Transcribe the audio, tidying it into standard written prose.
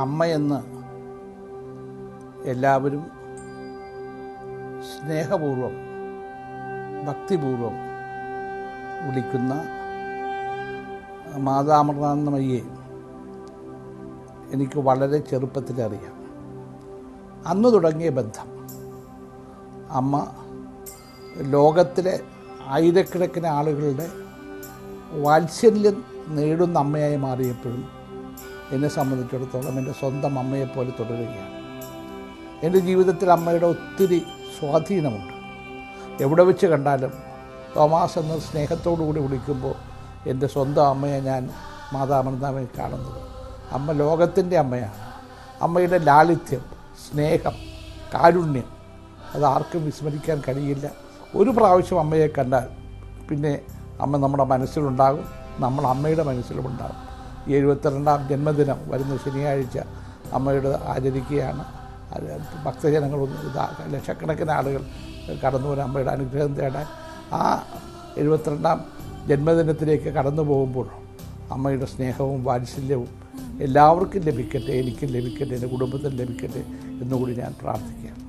അമ്മയെന്ന് എല്ലാവരും സ്നേഹപൂർവം ഭക്തിപൂർവം വിളിക്കുന്ന മാതാമൃതാനന്ദമയ്യെ എനിക്ക് വളരെ ചെറുപ്പത്തിലറിയാം. അന്ന് തുടങ്ങിയ ബന്ധം. അമ്മ ലോകത്തിലെ ആയിരക്കണക്കിന് ആളുകളുടെ വാത്സല്യം നേടുന്ന അമ്മയായി മാറിയപ്പോഴും എന്നെ സംബന്ധിച്ചിടത്തോളം എൻ്റെ സ്വന്തം അമ്മയെപ്പോലെ തുടരുകയാണ്. എൻ്റെ ജീവിതത്തിൽ അമ്മയുടെ ഒത്തിരി സ്വാധീനമുണ്ട്. എവിടെ വെച്ച് കണ്ടാലും തോമാസ് എന്ന സ്നേഹത്തോടു കൂടി വിളിക്കുമ്പോൾ എൻ്റെ സ്വന്തം അമ്മയെ ഞാൻ മാതാമൃതാമയെ കാണുന്നത്. അമ്മ ലോകത്തിൻ്റെ അമ്മയാണ്. അമ്മയുടെ ലാളിത്യം, സ്നേഹം, കാരുണ്യം അതാർക്കും വിസ്മരിക്കാൻ കഴിയില്ല. ഒരു പ്രാവശ്യം അമ്മയെ കണ്ടാൽ പിന്നെ അമ്മ നമ്മുടെ മനസ്സിലുണ്ടാകും, നമ്മൾ അമ്മയുടെ മനസ്സിലുമുണ്ടാകും. ഈ 72ാം ജന്മദിനം വരുന്ന ശനിയാഴ്ച അമ്മയുടെ ആചരിക്കുകയാണ്. ഭക്തജനങ്ങളൊന്നും ലക്ഷക്കണക്കിന് ആളുകൾ കടന്നു വരാൻ അമ്മയുടെ അനുഗ്രഹം തേടാൻ. ആ 72ാം ജന്മദിനത്തിലേക്ക് കടന്നു പോകുമ്പോൾ അമ്മയുടെ സ്നേഹവും വാത്സല്യവും എല്ലാവർക്കും ലഭിക്കട്ടെ, എനിക്കും ലഭിക്കട്ടെ, എൻ്റെ കുടുംബത്തിന് ലഭിക്കട്ടെ എന്നുകൂടി ഞാൻ പ്രാർത്ഥിക്കുകയാണ്.